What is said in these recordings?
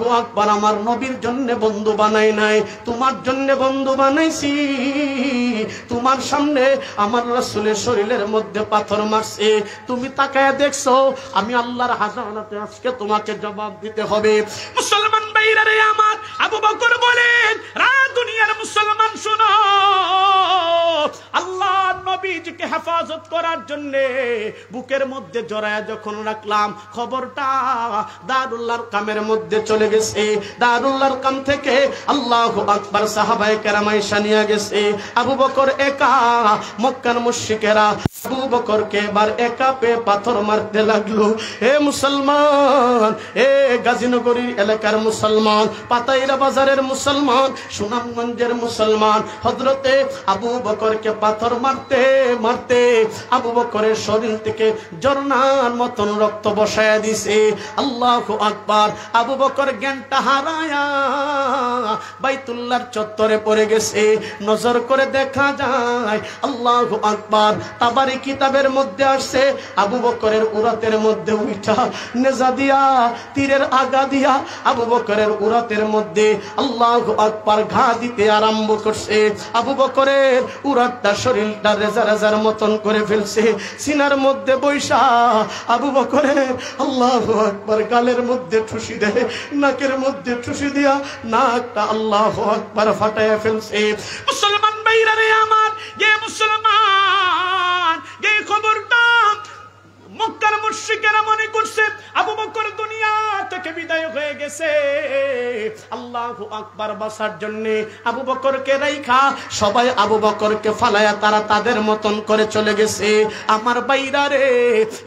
আল্লাহু আকবার। আমার নবীর জন্য বন্ধু বানাই নাই, তোমার জন্য বন্ধু বানাইছি। তোমার সামনে আমার রাসূলের শরীরের মধ্যে পাথর মারছে, তুমি তাকায় দেখছো, আমি আল্লাহর হাজারাতে আজকে তোমাকে জবাব দিতে হবে। মুসলমান ভাইরা রে আমার, আবু বকর বলেন, দুনিয়ার মুসলমান শুনো, আল্লাহর নবীজিকে হেফাজত করার জন্য বুকের মধ্যে জড়ায়া যখন রাখলাম, খবরটা দারুল আরকামের মধ্যে চলে গেছে। দারুল আরকাম থেকে আল্লাহু আকবার সাহাবায়ে কেরাম আয়েশা নিয়ে গেছে। আবু বকর একা, মক্কার মুশরিকেরা আবু বকরকে এবার একা পেয়ে পাথর মারতে লাগলো। হে মুসলমান, এ গাজীনগরী এলাকার মুসলমান, পাতাইরা বাজারের মুসলমান, সুনামগঞ্জের মুসলমান, হযরতে আবু বকরকে পাথর মারতে মারতে আবু বকরের শরীর থেকে ঝর্ণার মতন রক্ত বসায়া দিছে। আল্লাহু আকবার। আবু বকর জ্ঞানটা হারায়া বাইতুল্লাহর চত্বরে পড়ে গেছে। নজর করে দেখা যায়, আল্লাহু আকবার, তাবারি কিতাবের মধ্যে আসছে, আবু বকরের উরাতের মধ্যে উঠা নেজা দিয়া, তীরের আগা দিয়া আবু বকরের উরাতের মধ্যে আল্লাহু আকবার ঘা দিতে আরম্ভ করছে। আবু বকরের উরাতটা শরীরটা রেজা রেজার মতন করে ফেলছে। সিনার মধ্যে বৈশা আবু বকরের আল্লাহু আকবার গালের মধ্যে ঠুসি দেয়, নাকের মধ্যে ঠুসি দিয়া নাকটা আল্লাহু আকবার ফাটায়া ফেলছে। মুসলমান ভাইরা রে আমার, যে মুসলমান যে খবরটা মক্কার মুশরিকেরা মনে করছে আবু বকর দুনিয়া থেকে বিদায় হয়ে গেছে, আল্লাহু আকবার বাঁচার জন্য আবু বকরকে রাইখা সবাই আবু বকরকে ফালায়া তারা তাদের মতন করে চলে গেছে। আমার বাইরা রে,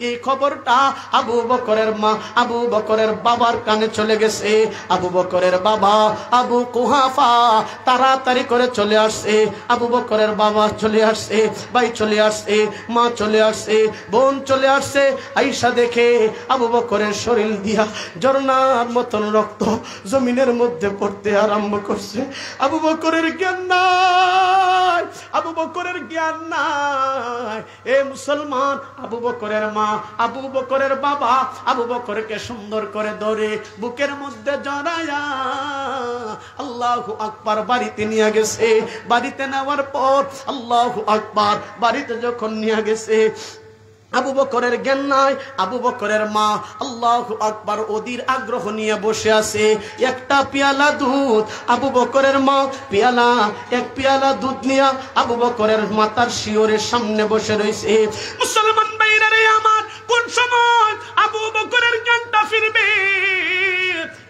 এই খবরটা আবু বকরের মা, আবু বকরের বাবার কানে চলে গেছে। আবু বকরের বাবা আবু কুহাফা তাড়াতাড়ি করে চলে আসছে। আবু বকরের বাবা চলে আসছে, ভাই চলে আসছে, মা চলে আসছে, বোন চলে আসছে। আয়েশা দেখে আবু বকরের শরীর দিয়া ঝর্ণার মতন রক্ত জমিনের মধ্যে পড়তে আরম্ভ করছে। আবু বকরের জ্ঞান নাই, আবু বকরের জ্ঞান নাই। এ মুসলমান, আবু বকরের মা, আবু বকরের বাবা আবু বকরকে সুন্দর করে ধরে বুকের মধ্যে জড়ায়া আল্লাহু আকবার বাড়িতে নিয়ে গেছে। বাড়িতে নেওয়ার পর আল্লাহু আকবার, বাড়িতে যখন নিয়ে গেছে, আবু বকরের জ্ঞান নাই। আবু বকরের মা আল্লাহু আকবার অধীর আগ্রহ নিয়ে বসে আছে। একটা পেয়ালা দুধ, আবু বকরের মা পেয়ালা, এক পেয়ালা দুধ নিয়ে আবু বকরের মাতার শিওরের সামনে বসে রয়েছে। মুসলমান ভাইরা রে আমার, কোন সময় আবু বকরের জ্ঞানটা ফিরবে?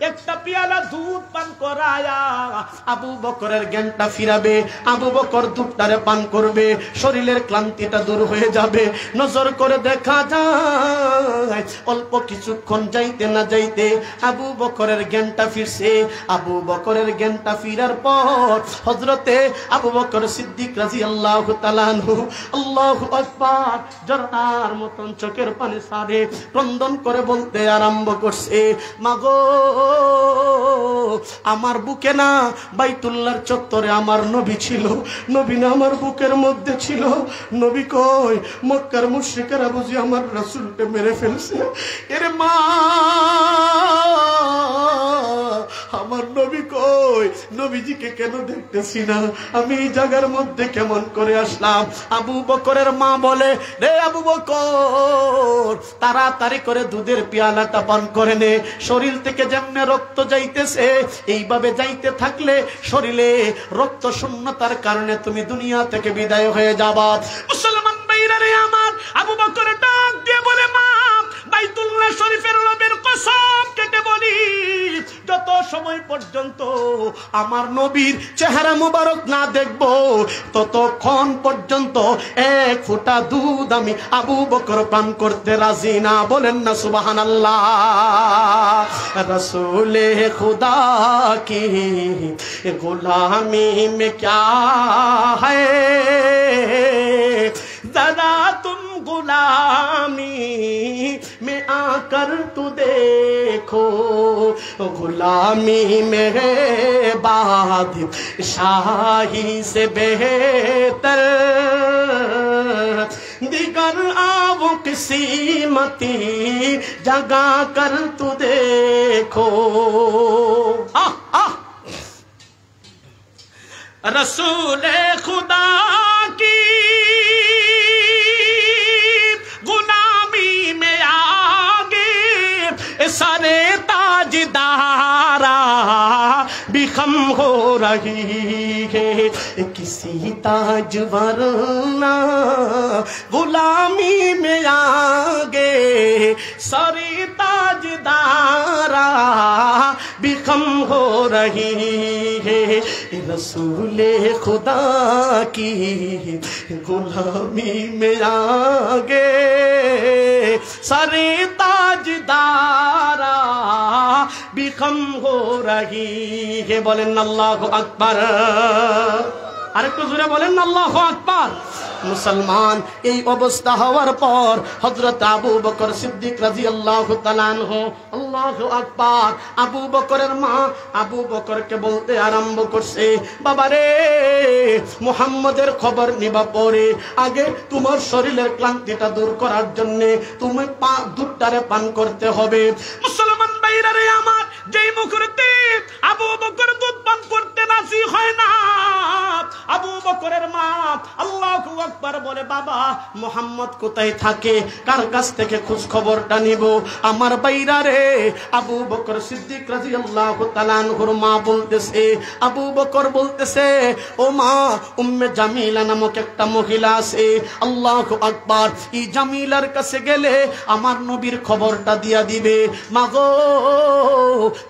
একটা পেয়ালা দুধ পান করায়া আবু বকরের জ্ঞানটা ফিরাবে। আবু বকর দুধটারে পান করবে, শরীরের ক্লান্তিটা দূর হয়ে যাবে। নজর করে দেখা যায়, অল্প কিছুক্ষণ যাইতে না যাইতে আবু বকরের জ্ঞানটা ফিরছে। আবু বকরের জ্ঞানটা ফিরার পর হযরতে আবু বকর সিদ্দিক রাদিয়াল্লাহু তাআলা আনহু আল্লাহু আকবার ঝর্ণার মতন চোখের পানি সারে ক্রন্দন করে বলতে আরম্ভ করছে, মাগো, আমার বুকে না বাইতুল্লাহর চত্বরে আমার নবী ছিল, নবী না আমার বুকের মধ্যে ছিল। নবী কই? মক্কার মুশরিকেরা বুঝি আমার রাসূলকে মেরে ফেলছে। এরে মা, আমার নবী কই? নবীজিকে কেন দেখতেছি না? আমি এই জায়গার মধ্যে কেমন করে আসলাম? আবু বকরের মা বলে, রে আবু বকর, তাড়াতাড়ি করে দুধের পেয়ালাটা পান করে নে। শরীর থেকে যেমনে রক্ত যাইতেছে, এইভাবে যাইতে থাকলে শরীরে রক্ত শূন্যতার কারণে তুমি দুনিয়া থেকে বিদায় হয়ে যাবা। মুসলমান ভাইরা রে আমার, আবু বকর ডাক দিয়ে বলে, মা, বাইতুল্লাহ শরীফের রবের কসম কেটে বলি, যত সময় পর্যন্ত আমার নবীর চেহারা মুবারক না দেখব, ততক্ষণ পর্যন্ত এক ফোঁটা দুধ আমি আবু বকর পান করতে রাজি না। বলেন না সুবহানাল্লাহ। রসুলে খুদা কি গুলামি মে ক্যা হ্যায়, जरा तुम गुलामी में आकर तू देखो, गुलामी मेरे बाद शाही से बेहतर दिगर आवो किस्मती जगा कर तू देखो। रसूले खुदा की गुलामी में आगे सारे ताजदारा भी खम हो रही है किसी ताज वरना गुलामी में आगे सारे ताजदारा भी खम हो रही है रसूले खुदा की गुलामी में आगे सारे ताजदारा भी खम हो रही है बोलें अल्लाहु अकबर আরেকটু জোরে বলেন আল্লাহু আকবার মুসলমান এই অবস্থা হওয়ার পর হযরত আবু বকর সিদ্দিক রাদিয়াল্লাহু তাআলা আনহু আল্লাহু আকবার আবু বকরের মা আবু বকরকে বলতে আরম্ভ করছে বাবা রে মুহাম্মদের খবর নিবা পরে আগে তোমার শরীরের ক্লান্তিটা দূর করার জন্য তুমি দুধটারে পান করতে হবে মুসলমান ভাইরা রে আমার যেই মুহূর্তে আবু বকর দুধ পান করতে রাজি হয় না আবু বকরের মা আল্লাহু আকবার বলে বাবা মুহাম্মদ কোথায় থাকে কার কাছ থেকে খোঁজ খবরটা নিব আমার বাইরা রে আবু বকর সিদ্দিক রাদিয়াল্লাহু তাআলা আনহুর মা বলতেছে আবু বকর বলতেছে ও মা উম্মে জামিলা নামক একটা মহিলা আছে আল্লাহু আকবার এই জামিলার কাছে গেলে আমার নবীর খবরটা দিয়া দিবে মাগো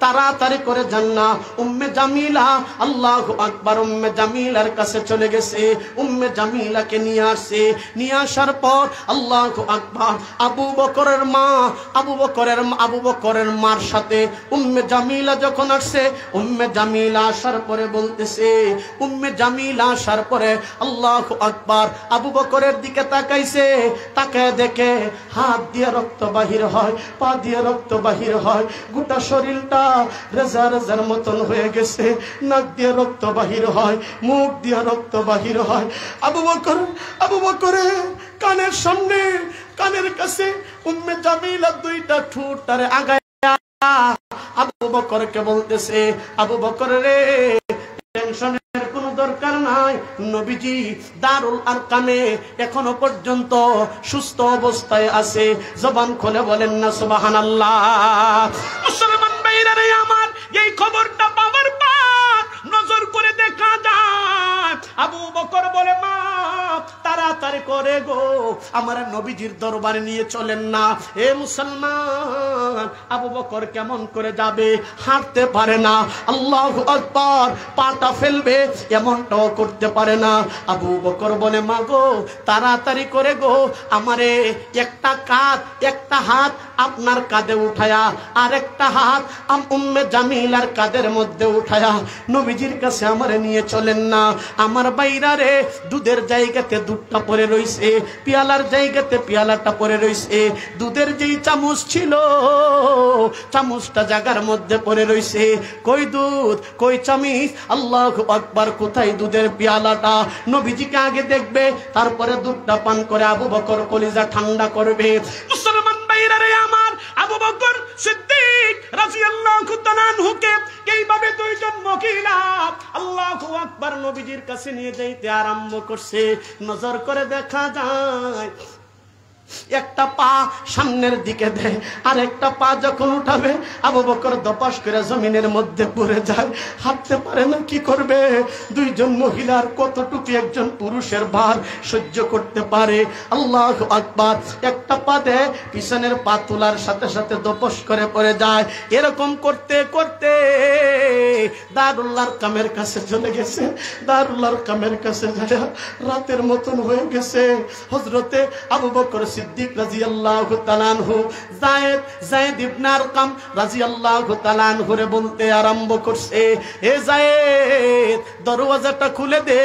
তাড়াতাড়ি করে যান না উম্মে জামিলা আল্লাহু আকবার উম্মে জামিলার কাছে চলে গেছে উম্মে জামিলাকে নিয়ে আসে নিয়ে আসার পর আল্লাহু আকবার আবু বকরের মার সাথে উম্মে জামিলা যখন আসছে উম্মে জামিলা আসার পরে বলতেছে উম্মে জামিলা আসার পরে আল্লাহু আকবার আবু বকরের দিকে তাকাইছে তাকায় দেখে হাত দিয়ে রক্ত বাহির হয় পা দিয়ে রক্ত বাহির হয় গোটা শরীরটা রেজার মতন হয়ে গেছে নাক দিয়ে রক্ত বাহির হয় মুখ দিয়ে রক্ত বাহির হয় আবু বকরে কানের সামনে কানের কাছে উম্মে জামিলা দুইটা ঠোঁটটারে আগায়া আবু বকরকে বলতেছে আবু বকর রে টেনশনের কোনো দরকার নাই নবীজি দারুল আরকামে এখনো পর্যন্ত সুস্থ অবস্থায় আছে জবান খুলে বলেন না সুবহানাল্লাহ মুসলমান ভাইরা রে আমার এই খবরটা পাওয়ার পর নজর করে দেখা যায় আবু বকর বলে মা তাড়াতাড়ি করে গো আমার নবীজির দরবারে নিয়ে চলেন না এ মুসলমান আবু বকর কেমন করে যাবে হাঁটতে পারে না আল্লাহু আকবার পাটা ফেলবে এমনটাও করতে পারে না আবু বকর বলে মা গো তাড়াতাড়ি করে গো আমারে একটা হাত আপনার কাঁধে উঠায়া আর একটা হাত উম্মে জামিলার কাঁধের মধ্যে উঠায়া নবীজির কাছে আমারে নিয়ে চলেন না আমার বাইরা রে দুধের জায়গাতে দুধটা পড়ে রইছে পিয়ালার জায়গাতে পিয়ালাটা পড়ে রইছে দুধের যেই চামচ ছিল চামচটা জায়গার মধ্যে পড়ে রইছে কই দুধ কই চামিচ আল্লাহু আকবার কোথায় দুধের পিয়ালাটা নবীজিকে আগে দেখবে তারপরে দুধটা পান করে আবু বকর কলিজা ঠান্ডা করবে মুসলমান ভাইরা রে আমার আবু বকর সিদ্দিক রাদিয়াল্লাহু তাআলা আনহুকে এইভাবে দুইজন মহিলা আল্লাহু আকবার নবীজির কাছে নিয়ে যাইতে আরম্ভ করছে নজর করে দেখা যায় একটা পা সামনের দিকে দেয় আর একটা পা যখন উঠাবে আবু বকর দপাস করে জমিনের মধ্যে পড়ে যায় হাঁটতে পারে না কি করবে দুইজন মহিলার কতটুকু একজন পুরুষের ভার সহ্য করতে পারে আল্লাহু আকবার একটা পা দেয় পিছনের পা তোলার সাথে সাথে দপাস করে পড়ে যায় এরকম করতে করতে দারুল আরকামের কাছে চলে গেছে দারুল আরকামের কাছে যায় রাতের মতন হয়ে গেছে হযরতে আবু বকর সিদ্দিক রাদিয়াল্লাহু তাআলা আনহু যায়েদ ইবনে আরকাম রাদিয়াল্লাহু তাআলা আনহু রে বলতে আরম্ভ করছে এ যায়েদ দরওয়াজাটা খুলে দে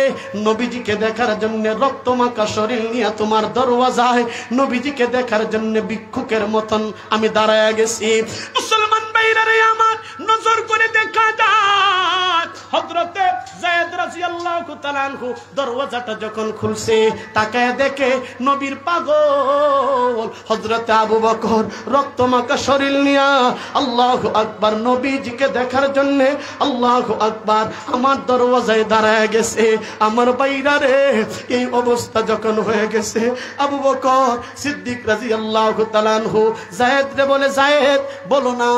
নবীজিকে দেখার জন্য রক্তমাখা শরীর নিয়ে তোমার দরওয়াজায় নবীজিকে দেখার জন্য ভিক্ষুকের মতন আমি দাঁড়ায়া গেছি মুসলমান ভাইরা রে আমার নজর করে দেখা যায় হযরতে যায়েদ রাদিয়াল্লাহু তাআলা আনহু দরওয়াজাটা যখন খুলছে তাকায় দেখে নবীর পাগল হযরত আবু বকর রক্তমাখা শরীর নিয়া আল্লাহু আকবার নবীজিকে দেখার জন্য আল্লাহু আকবার আমার দরওয়াজায় দাঁড়ায় গেছে। আমার ভাইরা রে, এই অবস্থা যখন হয়ে গেছে আবু বকর সিদ্দিক রাদিয়াল্লাহু তাআলা আনহু যায়েদ রে বলে, যায়েদ বলো না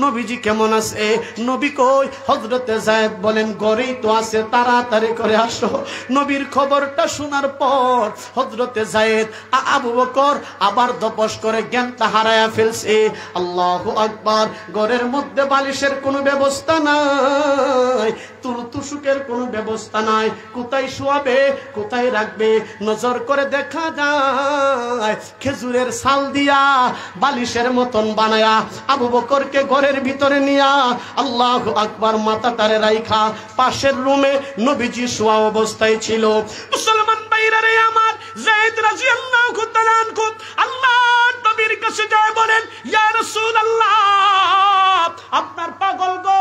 নবীজি কেমন আছে? নবী কই? হযরতে যায়েদ বলেন ঘরেই তো আছে, তাড়াতাড়ি করে আসো। নবীর খবরটা শোনার পর হযরতে যায়েদ আবু বকর আবার দপস করে জ্ঞানটা হারায়া ফেলছে। আল্লাহু আকবার। ঘরের মধ্যে বালিশের কোনো ব্যবস্থা নাই, তুলতুসুকের কোনো ব্যবস্থা নাই, কোথায় শোয়াবে কোথায় রাখবে? নজর করে দেখা যায় খেজুরের ছাল দিয়া বালিশের মতন বানায়া আবু বকরকে ঘরের ভিতরে নিয়া আল্লাহু আকবার মাথাটারে রাইখা পাশের রুমে নবীজি শোয়া অবস্থায় ছিল। মুসলমান ভাইরা রে আমার, যায়েদ রাদিয়াল্লাহু তাআলা আনহু আল্লাহর নবীর কাছে যায় বলেন, ইয়া রাসূলুল্লাহ আপনার পাগল গো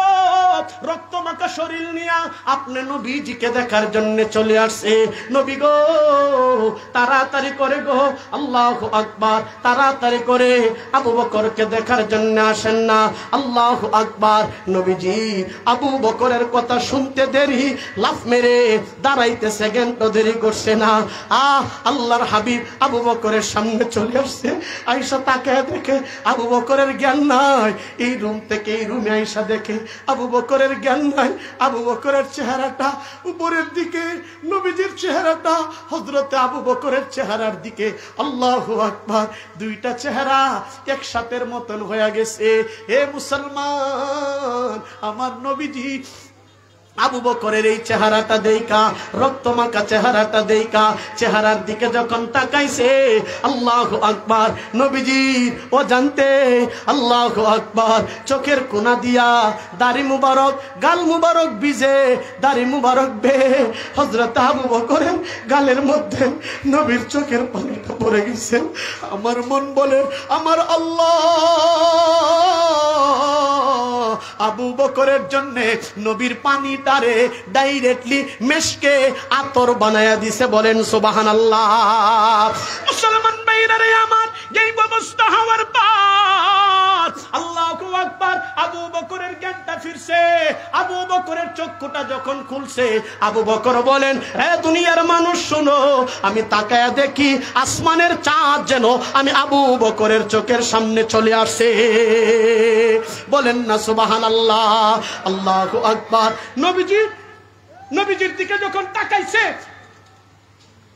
রক্তমাখা শরীর নিয়া আপনি নবীজিকে দেখার জন্য চলে আসছে। নবী গো তাড়াতাড়ি করে গো, আল্লাহু আকবার, তাড়াতাড়ি করে আবু বকরকে দেখার জন্য আসেন না। আল্লাহু আকবার। নবীজি আবু বকরের কথা শুনতে দেরি, লাফ মেরে দাঁড়াইতে সেকেন্ডও দেরি করছে না। আল্লাহর হাবিব আবু বকরের সামনে চলে আসছে। আয়েশা তাকায় দেখে আবু বকরের জ্ঞান নাই। এই রুম থেকে এই রুমে আয়েশা দেখে আবু বকরের জ্ঞান নাই। আবু বকরের চেহারাটা উপরের দিকে, নবীজির চেহারাটা হযরতে আবু বকরের চেহারার দিকে। আল্লাহু আকবার। দুইটা চেহারা একসাথের মতন হয়ে গেছে। হে মুসলমান, আমার নবীজি আবু বকরের এই চেহারাটা দেইকা, রক্তমাখা চেহারাটা দেইকা, চেহারার দিকে যখন তাকাইছে আল্লাহু আকবার, নবীজির ও জানতে আল্লাহু আকবার চোখের কোনা দিয়া দাড়ি মুবারক, গাল মুবারক ভিজে, দাড়ি মুবারক বে হযরত আবু বকরের গালের মধ্যে নবীর চোখের পানিটা পড়ে গেছে। আমার মন বলে, আমার আল্লাহ আবু বকরের জন্য নবীর পানিটারে ডাইরেক্টলি মেশকে আতর বানায়া দিছে। বলেন সুবহানাল্লাহ। মুসলমান ভাইরা রে আমার, এই ব্যবস্থা হওয়ার পর আল্লাহু আকবার, আবু বকরের জ্ঞানটা ফিরছে। আবু বকরের চক্ষুটা যখন খুলছে আবু বকর বলেন, হে দুনিয়ার মানুষ শোনো, আমি তাকায়া দেখি আসমানের চাঁদ যেন আমি আবু বকরের চোখের সামনে চলে আসে। বলেন না সুবহানাল্লাহ। আল্লাহু আকবার। নবীজির দিকে যখন তাকাইছে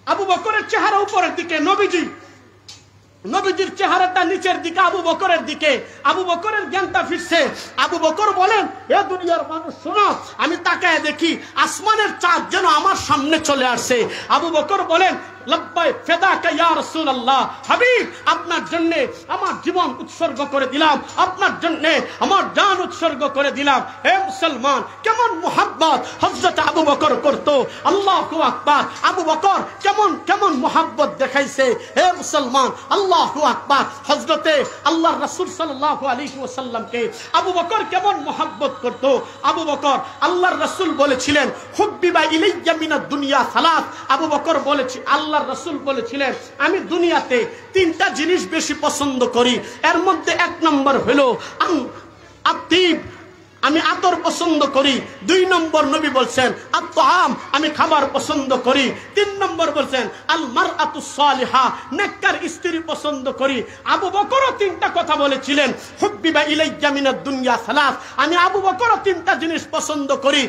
আবু বকরের চেহারা উপরের দিকে, নবীজির চেহারাটা নিচের দিকে, আবু বকরের দিকে। আবু বকরের জ্ঞানটা ফিরছে। আবু বকর বলেন, এ দুনিয়ার মানুষ শোনো, আমি তাকায় দেখি আসমানের চাঁদ যেন আমার সামনে চলে আসছে। আবু বকর বলেন, লব্বাই ফেদাকা ইয়া রাসূলুল্লাহ, হাবিব আপনার জন্য আমার জীবন উৎসর্গ করে দিলাম, আপনার জন্য আমার জান উৎসর্গ করে দিলাম। হে মুসলমান, কেমন মুহাব্বত হযরত আবু বকর করত। আল্লাহু আকবার। আবু বকর কেমন মুহাব্বত দেখাইছে। হে মুসলমান, আল্লাহু আকবার। হযরতে আল্লাহর রাসূল সাল্লাল্লাহু আলাইহি ওয়াসাল্লামকে আবু বকর কেমন মুহাব্বত করত। আবু বকর, আল্লাহর রাসূল বলেছিলেন, হুব্বিবা ইলাইয়া মিনাদ দুনিয়া সালাত। আবু বকর বলেছে, আল্লাহর রাসূল বলেছিলেন, আমি দুনিয়াতে তিনটা জিনিস বেশি পছন্দ করি। এর মধ্যে এক নম্বর হলো আতিব, আমি আতর পছন্দ করি। 2 নম্বর নবী বলছেন আত-তাআম, আমি খাবার পছন্দ করি। 3 নম্বর বলছেন আল মারআতুস সালিহা, নেককার স্ত্রী পছন্দ করি। আবু বকরও 3টা কথা বলেছিলেন, হুব্বিবা ইলাইয়া মিনাদ দুনিয়া সালাস, আমি আবু বকরও 3টা জিনিস পছন্দ করি।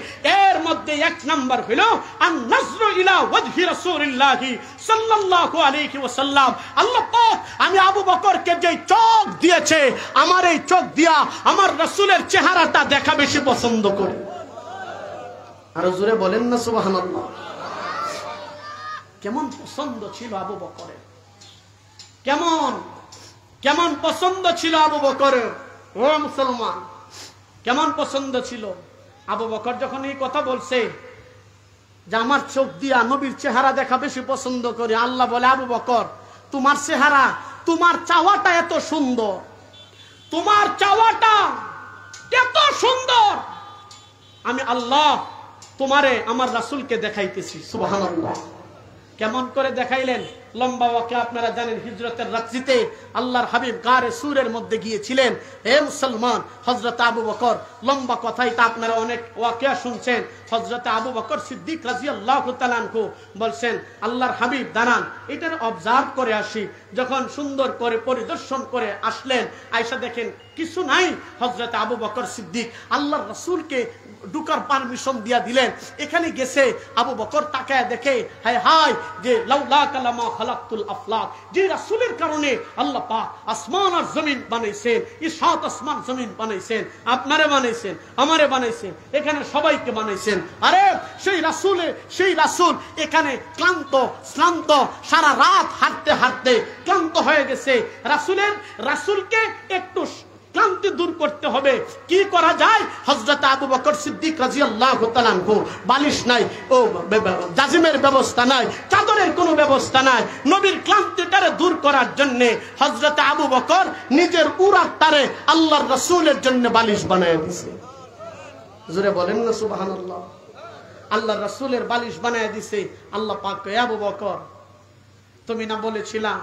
এর মধ্যে 1 নম্বর হলো আন নাজরু ইলা ওয়াজহি রাসূলিল্লাহি সাল্লাল্লাহু আলাইহি ওয়াসাল্লাম। আল্লাহ পাক আমি আবু বকরকে যে চোখ দিয়েছে, আমার এই চোখ দিয়া আমার রাসূলের চেহারাটা দেখা বেশি পছন্দ করি। আর জোরে বলেন না সুবহানাল্লাহ। কেমন পছন্দ ছিল আবু বকরের, কেমন পছন্দ ছিল আবু বকরের। ও মুসলমান, কেমন পছন্দ ছিল। আবু বকর যখন এই কথা বলছে যে আমার চোখ দিয়া নবীর চেহারা দেখা বেশি পছন্দ করি, আল্লাহ বলে, আবু বকর তোমার চেহারা, তোমার চাওয়াটা এত সুন্দর, তোমার চাওয়াটা এত সুন্দর, আমি আল্লাহ তোমারে আমার রাসূলকে দেখাইতেছি। সুবহানাল্লাহ। কেমন করে দেখাইলেন? লম্বা ওয়াকিয়া আপনারা জানেন। হিজরতের রাত্রিতে আল্লাহর হাবিব গারে সুরের মধ্যে গিয়েছিলেন। হে মুসলমান, হযরত আবু বকর, লম্বা কথাই তা আপনারা অনেক ওয়াকিয়া শুনছেন। হযরত আবু বকর সিদ্দিক রাদিয়াল্লাহু তাআলা আনহু বলছেন, আল্লাহর হাবিব দাঁড়ান, এটার অবজার্ভ করে আসি। যখন সুন্দর করে পরিদর্শন করে আসলেন, আয়েশা দেখেন কিছু নাই। হযরত আবু বকর সিদ্দিক আল্লাহর রাসূলকে ঢুকার পারমিশন দিয়া দিলেন। এখানে গেছে, আবু বকর তাকায় দেখে, হায় হায়, যে লাউলা কালামা খালাকতুল আফলাক, যে রাসূলের কারণে আল্লাহ পাক আসমান আর জমিন বানাইছেন, এই সাত আসমান জমিন বানাইছেন, আপনারে বানাইছেন, আমারে বানাইছেন, এখানে সবাইকে বানাইছেন। আরে সেই রাসূল এখানে শ্রান্ত, সারা রাত হাঁটতে হাঁটতে ক্লান্ত হয়ে গেছে। রাসূলকে একটু ক্লান্তি দূর করতে হবে। কি করা যায়? হযরত আবু বকর সিদ্দিক রাদিয়াল্লাহু তাআলা আনহু, বালিশ নাই, ও জাজিমের ব্যবস্থা নাই, চাদরের কোনো ব্যবস্থা নাই। নবীর ক্লান্তিটারে দূর করার জন্য হযরত আবু বকর নিজের উরাতটারে আল্লাহর রাসূলের জন্য বালিশ বানায় দিয়েছে। জোরে বলেন না সুবহানাল্লাহ। আল্লাহর রাসূলের বালিশ বানায় দিয়েছে। আল্লাহ পাক কয়, আবু বকর, তুমি না বলেছিলা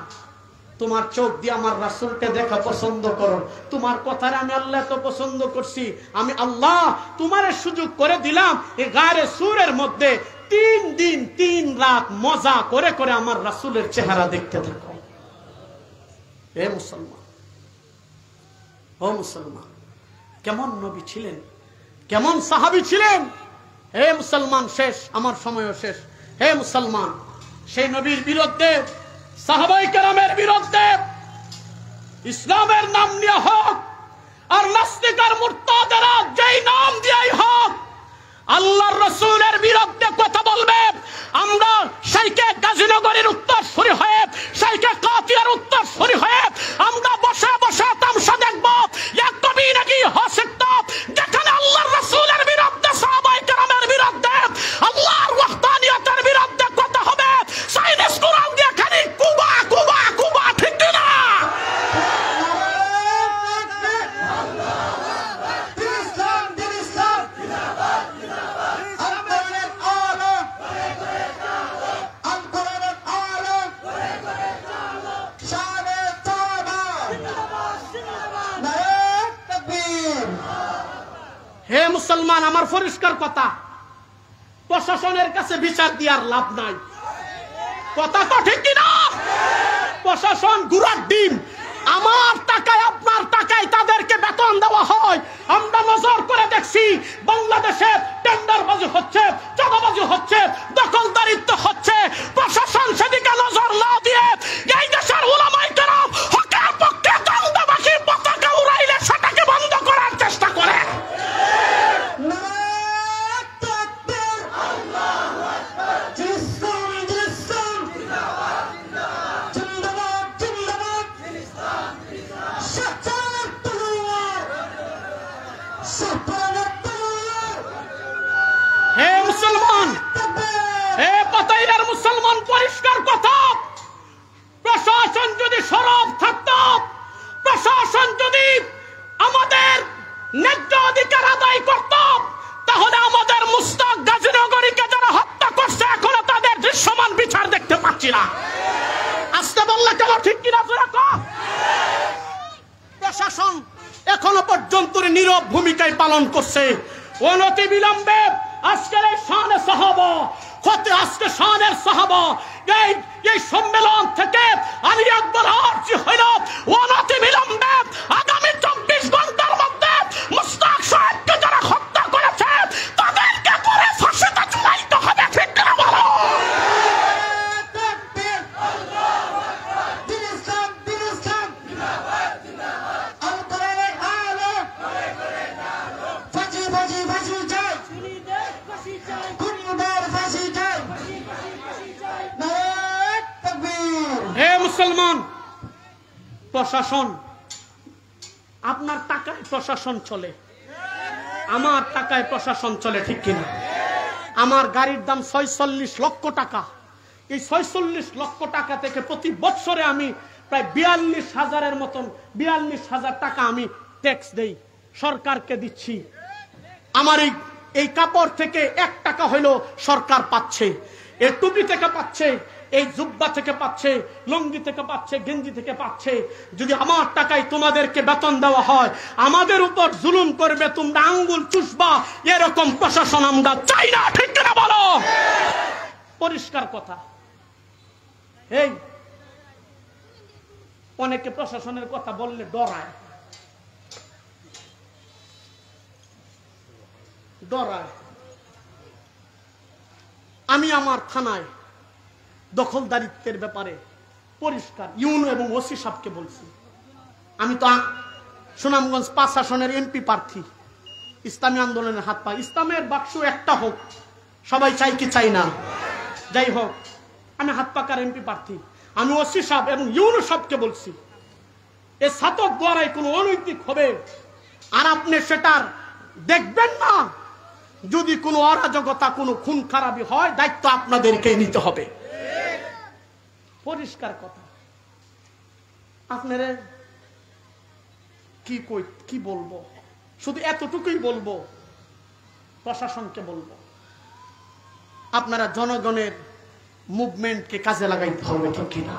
তোমার চোখ দিয়ে আমার রাসূলকে দেখা পছন্দ করো, তোমার কথারে আমি আল্লাহ তো পছন্দ করছি, আমি আল্লাহ তোমারে সুযোগ করে দিলাম এই গারে সুরের মধ্যে 3 দিন 3 রাত মজা করে করে আমার রাসূলের চেহারা দেখতে থাকো। হে মুসলমান, ও মুসলমান, কেমন নবী ছিলেন, কেমন সাহাবী ছিলেন। হে মুসলমান, শেষ, আমার সময়ও শেষ। হে মুসলমান, সেই নবীর বিরুদ্ধে, সাহাবায়ে কেরামের বিরুদ্ধে ইসলামের নাম নিয়ে হোক আর নাস্তিক আর মুরতাদেরা যেই নাম দিয়েই হোক, আল্লাহর রাসূলের বিরুদ্ধে কথা বলবে, আমরা শাইখে গাজীনগরের উত্তরসূরি হয়ে, শাইখে কাতিয়ার উত্তরসূরি হয়ে আমরা বসে বসে তামসা দেখব। এক কবি নাকি হসিত যেখানে আল্লাহর রাসূলের বিরুদ্ধে, সাহাবায়ে কেরামের বিরুদ্ধে, আল্লাহর ওয়াহদানিয়তের বিরুদ্ধে কথা হবে, সাইনিস কোরআন দিয়ে খালি কুবা কুবা কুবা, ঠিক না? হে মুসলমান, আমার পরিষ্কার কথা, প্রশাসনের কাছে বিচার দেওয়ার লাভ নাই। কথা তো ঠিক কিনা? প্রশাসন গুড়ার ডিম। আমার টাকায়, আপনার টাকায় তাদেরকে বেতন দেওয়া হয়। আমরা নজর করে দেখছি বাংলাদেশে টেন্ডারবাজি হচ্ছে, চাঁদাবাজি হচ্ছে, দখলদারিত্ব হচ্ছে। প্রশাসন সেদিকে নজর না দিয়ে এই দেশের উলামায়ে কেরাম হকের পক্ষে দ্বন্দ্ববাসী পতাকা উড়াইলে সেটাকে বন্ধ করার চেষ্টা করে। হে মুসলমান, হে পাতাইয়ার মুসলমান, পরিষ্কার কথা, প্রশাসন যদি সরব থাকত, প্রশাসন যদি আমাদের ন্যায্য অধিকার আদায় করত, তাহলে আমাদের মুস্তাক গাজীনগরীকে যারা হত্যা করছে এখনো তাদের দৃশ্যমান বিচার দেখতে পাচ্ছি না। আসতে বললে কেন, ঠিক কিনা? প্রশাসন এখনো পর্যন্ত নীরব ভূমিকায় পালন করছে। অনতি বিলম্বে আজকের এই শানে সাহাবা, আজকে শানের সাহাবা, এই সম্মেলন থেকে আমি একবার আর্জি হইল, অনতি বিলম্বে আগামী 24 ঘন্টার মধ্যে মুস্তাক সাহেবকে যারা হত্যা করেছে তাদেরকে পরে ফাঁসিতে ঝুলাইতে হবে, ঠিক না? বলো। হে মুসলমান, প্রশাসন, আপনার টাকায় প্রশাসন চলে, আমার টাকায় প্রশাসন চলে, ঠিক কিনা? আমার গাড়ির দাম 46 লক্ষ টাকা। এই 46 লক্ষ টাকা থেকে প্রতি বছরে আমি প্রায় 42,000-এর মতন, 42,000 টাকা আমি ট্যাক্স দেই, সরকারকে দিচ্ছি। আমার এই এই কাপড় থেকে 1 টাকা হইলো সরকার পাচ্ছে, এই টুপি থেকে পাচ্ছে, এই জুব্বা থেকে পাচ্ছে, লুঙ্গি থেকে পাচ্ছে, গেঞ্জি থেকে পাচ্ছে। যদি আমার টাকায় তোমাদেরকে বেতন দেওয়া হয়, আমাদের উপর জুলুম করবে, তোমরা আঙ্গুল চুষবা, এরকম প্রশাসন আমরা চাই না। ঠিক না বলো? পরিষ্কার কথা। এই অনেকে প্রশাসনের কথা বললে ডরায়, আমি আমার থানায় দখলদারিত্বের ব্যাপারে পরিষ্কার ইউনো এবং ওসি সাহেবকে বলছি, আমি তো সুনামগঞ্জ 5 আসনের এমপি প্রার্থী, ইসলামী আন্দোলনের হাত পা, ইসলামের বাক্স একটা হোক, সবাই চাই কি চাই না, যাই হোক, আমি হাত পাকার এমপি প্রার্থী। আমি ওসি সাহেব এবং ইউনো সাহেবকে বলছি, এই ছাতক দ্বারাই কোনো অনৈতিক হবে আর আপনি সেটার দেখবেন না। যদি কোনো অরাজকতা, কোনো খুন খারাপি হয়, দায়িত্ব আপনাদেরকে নিতে হবে। পরিষ্কার কথা। আপনারা কি বলবো, শুধু এতটুকুই বলবো, প্রশাসনকে বলবো, আপনারা জনগণের মুভমেন্টকে কাজে লাগাইতে হবে। ঠিক কিনা?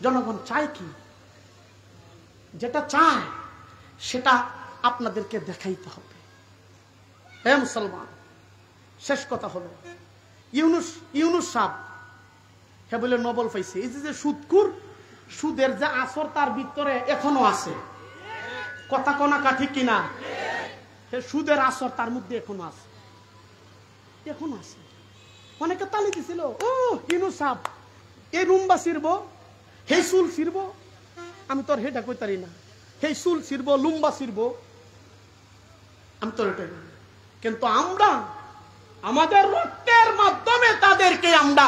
জনগণ চায় কি, যেটা চায় সেটা আপনাদেরকে দেখাইতে হবে। হে মুসলমান, শেষ কথা হলো, ইউনুস সাহেব হে বলে নোবেল পাইছে। এই যে সুদকুর, সুদের যে আসর তার ভিতরে এখনো আছে, কথা কোনা ঠিক কিনা? সুদের আসর তার মধ্যে এখনো আছে, এখনো আছে। অনেকে তালি দিছিল, ও ইউনুস সাহেব এই রুম্বা ছিড়ব, হেই চুল ছিড়ব। আমি তোর হেটা কইতারি না, হেই চুল ছিড়ব, লুম্বা ছিড়ব, আমি তোর এটা। কিন্তু আমরা আমাদের রক্তের মাধ্যমে তাদেরকে আমরা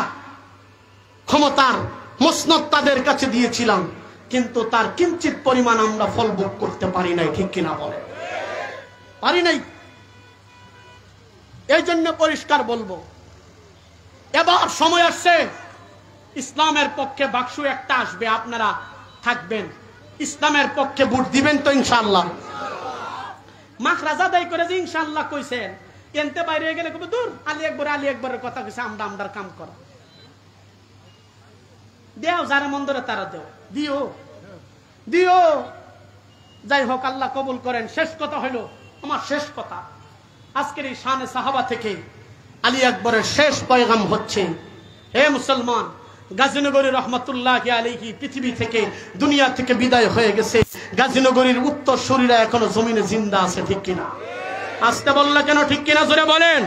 ক্ষমতার মসনদ তাদের কাছে দিয়েছিলাম, কিন্তু তার কিঞ্চিত পরিমাণ আমরা ফল ভোগ করতে পারি নাই। ঠিক কিনা বলে? পারি নাই। এই জন্য পরিষ্কার বলবো, এবার সময় আসছে, ইসলামের পক্ষে বাক্স একটা আসবে, আপনারা থাকবেন, ইসলামের পক্ষে ভোট দিবেন তো ইনশাআল্লাহ। মাখরাজ আদায় করে যে ইনশাআল্লাহ কইছেন, এনতে বাইরে গেলে কবে দূর আলী একবারের কথা কইছে, আমরার কাম করা দেও, যারা মন্দরে তারা দিও। যাই হোক, আল্লাহ কবুল করেন। শেষ কথা হইল, আমার শেষ কথা, আজকের এই শানে সাহাবা থেকে আলী আকবরের শেষ পয়গাম হচ্ছে, হে মুসলমান, গাজীনগরী রহমতুল্লাহি আলাইহি পৃথিবী থেকে, দুনিয়া থেকে বিদায় হয়ে গেছে। গাজীনগরীর উত্তর শরীরা এখনো জমিনে জিন্দা আছে। ঠিক কিনা? আসতে বললে কেন? ঠিক কিনা জোরে বলেন।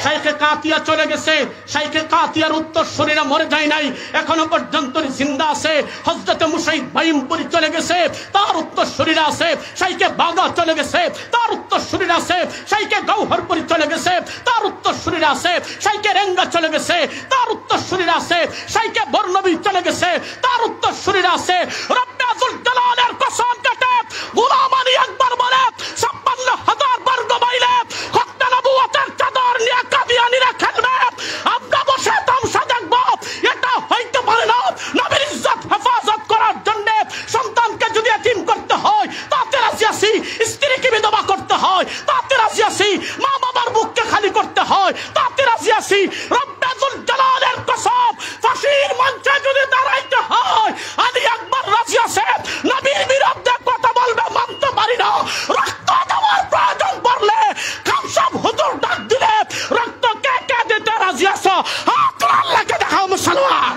শাইখে কাতিয়া চলে গেছে, শাইখে কাতিয়ার উত্তর শরীরা মরে যায় নাই, এখনো পর্যন্ত জিন্দা আছে। হযরতে মুসাইদ বাইমপুরি চলে গেছে, তার উত্তর শরীরা আছে। শাইখে বাগা চলে গেছে, তার উত্তর শরীরা আছে। শাইখে গৌহরপুরি চলে গেছে, তার উত্তর শরীরা আছে। শাইখে রেঙ্গা চলে গেছে, তার উত্তর শরীরা আছে। শাইখে বর্ণবী চলে গেছে, তার উত্তর শরীরা আছে। রব্বে আযুল জালালের কসম কাটে গোলাম আলী আকবর বলে 56,000 বর্গ মাইলে খতনা নবুয়তের চাদর নিয়ে কাদিয়ানীরা খেলবে, আমরা বসে তামসা দেখব। এটা হইতে পারে না। নবীর ইজ্জত হেফাজত করার জন্য সন্তানকে যদি এতিম করতে হয় তাতে রাজি আছি, স্ত্রীকে বিধবা করতে হয় তাতে রাজি আছি, মা বাবার বুককে খালি করতে হয় তাতে রাজি আছি। রব্বে আযুল জালালের কসম, ফাঁসির মঞ্চে যদি দাঁড়াইতে হয় আলী আকবর রাজি আছে। নবীর বিরুদ্ধে কথা বলবে, মানতে পারি না। রক্ত দেওয়ার প্রয়োজন পড়লে খামসাব হুজুর ডাক দিলে রক্ত কে কে দিতে রাজি আছো? হাত আল্লাহকে দেখাও মুসলমান।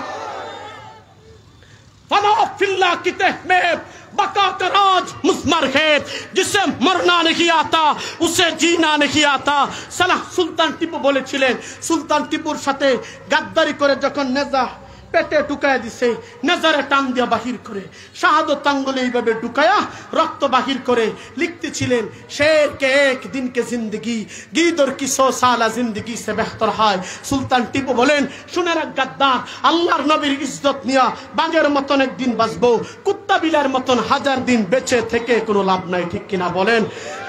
फना फिल्ला की तह में बका का राज मुस्मर है, जिसे मरना नहीं आता उसे जीना नहीं आता। সালাহ সুলতান টিপু বলেছিলেন, সুলতান টিপুর সাথে গাদ্দারি করে যখন নেজা পেটে ঢুকায় দিছে, নেজারে টান দিয়া বাহির করে, শাহাদত আঙ্গুলে এইভাবে ঢুকায়া রক্ত বাহির করে লিখতেছিলেন, শের কে এক দিন কে জিন্দগি গিদর কি 100 সালা জিন্দগি সে বেহতর হয়। সুলতান টিপু বলেন, শুনে রাখ গাদ্দার, আল্লাহর নবীর ইজ্জত নিয়া বাঘের মতন একদিন বাঁচবো, কুত্তা বিলার মতন 1000 দিন বেঁচে থেকে কোনো লাভ নাই। ঠিক কিনা বলেন?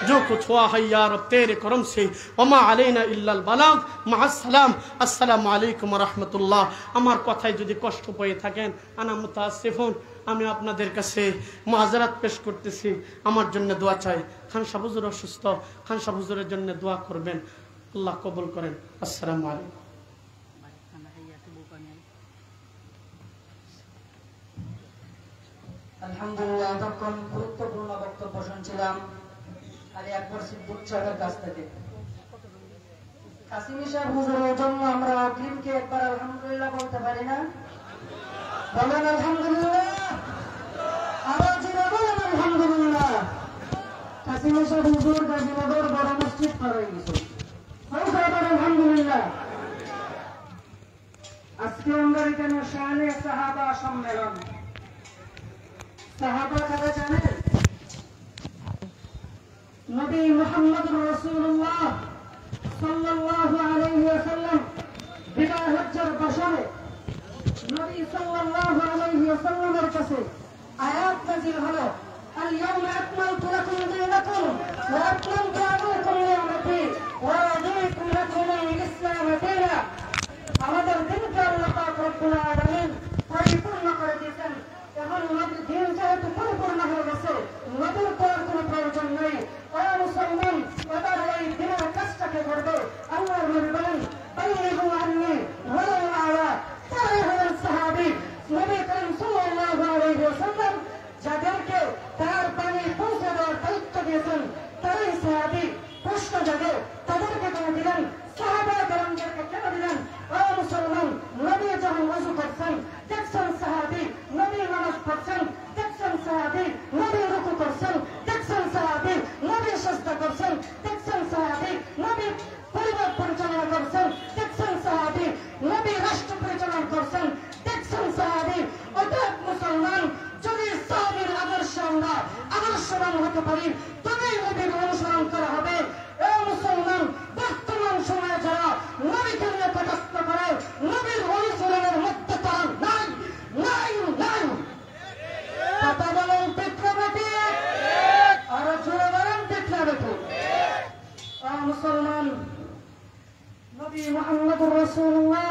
जो कुछ हुआ है या रब तेरे करम से, वमा अलैना इल्लाल बालाग। माअस्सलाम, अस्सलामु आलैकुम ওয়া রাহমাতুল্লাহ। আমার কথায় যদি কষ্ট পেয়ে থাকেন, আনা মুতাআসসিফুন, আমি আপনাদের কাছে মুআযারাত পেশ করতেছি। আমার জন্য দোয়া চাই। খান সাহেব হুজুর অসুস্থ, খান সাহেব হুজুরের জন্য দোয়া করবেন। আল্লাহ কবুল করেন। আসসালামু আলাইকুম। আলহামদুলিল্লাহ, এতক্ষণ গুরুত্বপূর্ণ বক্তব্য শুনছিলাম আলী আকবর সিদ্দিক সাহেবের কাছ থেকে। কাসিমি সাহেব হুজুরের জন্য আমরা অগ্রিমকে একবার আলহামদুলিল্লাহ বলতে পারি না? বলেন আলহামদুলিল্লাহ, আরো জোরে বলেন আলহামদুলিল্লাহ। কাসিমি সাহেব হুজুর গাজীনগর বড় মসজিদ পার হয়ে গেছে, আলহামদুলিল্লাহ। আজকে আমরা এখানে শানে সাহাবা সম্মেলন। সাহাবা কারা জানেন? নবী মুহাম্মদ রাসূলুল্লাহ সাল্লাল্লাহু আলাইহি ওয়াসাল্লাম বিদায় হজ্জের বছরে নবী সাল্লাল্লাহু আলাইহি ওয়াসাল্লামের কাছে আয়াত নাযিল হলো, আল-ইয়াওমা আকমালতু লাকুম দীনাকুম ওয়া আতমামতু আলাইকুম নি'মাতি ওয়া রাদিতু লাকুম আল-ইসলাম দীনা। আমাদের দিনকে আল্লাহ পাক রব্বুল আলামিন পরিপূর্ণ করে দিয়েছেন। এখন নবীর দিন যেহেতু পরিপূর্ণ হয়ে গেছে, নবীর তোর কোনো প্রয়োজন নেই। ওরা মুসলমান এবার এই দিনের কাজটাকে করবে। আল্লাহর নবী বলেন, বাল্লিগু আন্নী ওয়ালাউ আয়া। তারাই হলেন সাহাবী। নবী করিম সাল্লাল্লাহু আলাইহি ওয়াসাল্লাম যাদেরকে তার বাণী পৌঁছে দেওয়ার দায়িত্ব দিয়েছেন তারাই সাহাবী। প্রশ্ন জাগে, তাদেরকে কেন দিলেন? সাহাবা কেরামদেরকে কেন দিলেন? ওরা মুসলমান, নবী যখন ওযু করছেন দেখছেন সাহাবী নবী নামাজ পড়ছেন, দেখছেন সাহাবী নবী রুকু করছেন, দেখছেন সাহাবী নবী সিজদা করছেন, দেখছেন সাহাবী নবী পরিবার পরিচালনা করছেন, দেখছেন সাহাবী নবী রাষ্ট্র পরিচালনা করছেন, দেখছেন সাহাবী। অতএব মুসলমান, যদি সাহাবীর আদর্শে আমরা আদর্শবান হতে পারি তবেই নবীর অনুসরণ করা হবে। এই মুসলমান, বর্তমান সময়ে যারা নবীকে নিয়ে কটাক্ষ করে নবীর অনুসরণের মধ্যে তারা নাই নাই নাই। কথা বলেন ঠিক না বেটি? আরো জোরে বলেন ঠিক না বেটি? মুসলমান, নবী মুহাম্মদুর রাসূলুল্লাহ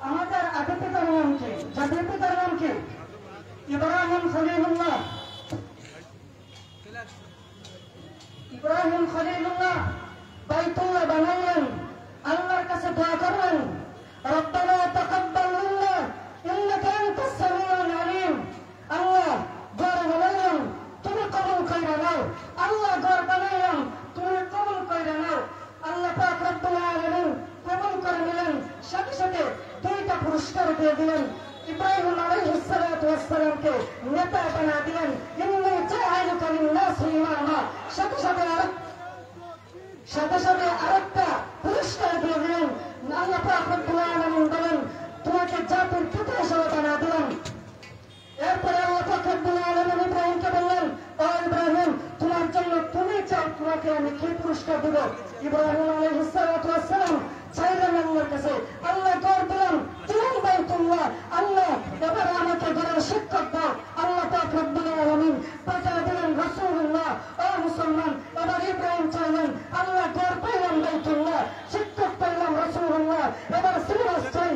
আমাদের আদি পিতার নাম কি? জাতির পিতার নাম কি? ইব্রাহিম খলিলুল্লাহ। ইব্রাহিম খলিলুল্লাহ বাইতুল্লাহ বানালেন, আল্লাহর কাছে দোয়া করলেন, রব্বানা তাকাব্বাল মিন্না ইন্নাকা আনতাস সামিউল আলিম। আল্লাহ ঘর বানাইলাম, তুমি কবুল কইরা নাও। আল্লাহ ঘর বানাইলাম, তুমি কবুল কইরা নাও। আল্লাহ পাক রব্বুল আলামিন কবুল করে নিলেন, সাথে সাথে দুইটা পুরস্কার দিয়ে দিলেন। ইব্রাহিম আলাইহিস সালাতু ওয়াস সালামকে নেতা বানা দিলেন, ইন্নী জাআলুকা লিন-নাসি ইমামা। সাথে সাথে আরেকটা পুরস্কার দিয়ে দিলেন। আল্লাহ পাক রব্বুল আলামিন বলেন, তোমাকে জাতির পিতা হিসেবে বানা দিলেন। এরপরে আল্লাহ পাক রব্বুল আলামিন ইব্রাহিমকে বললেন, ও ইব্রাহিম, তোমার জন্য তুমি চাও তোমাকে আমি কি পুরস্কার দেব? ইব্রাহিম আলাইহিস সালাতু ওয়াস সালাম চাইলেন আল্লাহর কাছে, আল্লাহ ঘর দিলাম, দিলেন বাইতুল্লাহ। আল্লাহ এবার আমাকে ঘরের শিক্ষক দাও। আল্লাহ পাক রব্বুল আলামিন পাঠিয়ে দিলেন রাসূলুল্লাহ। ও মুসলমান, এবার ইব্রাহিম চাইলেন, আল্লাহ ঘর পাইলাম বাইতুল্লাহ, শিক্ষক পাইলাম রাসূলুল্লাহ। এবার সিলেবাস চাই,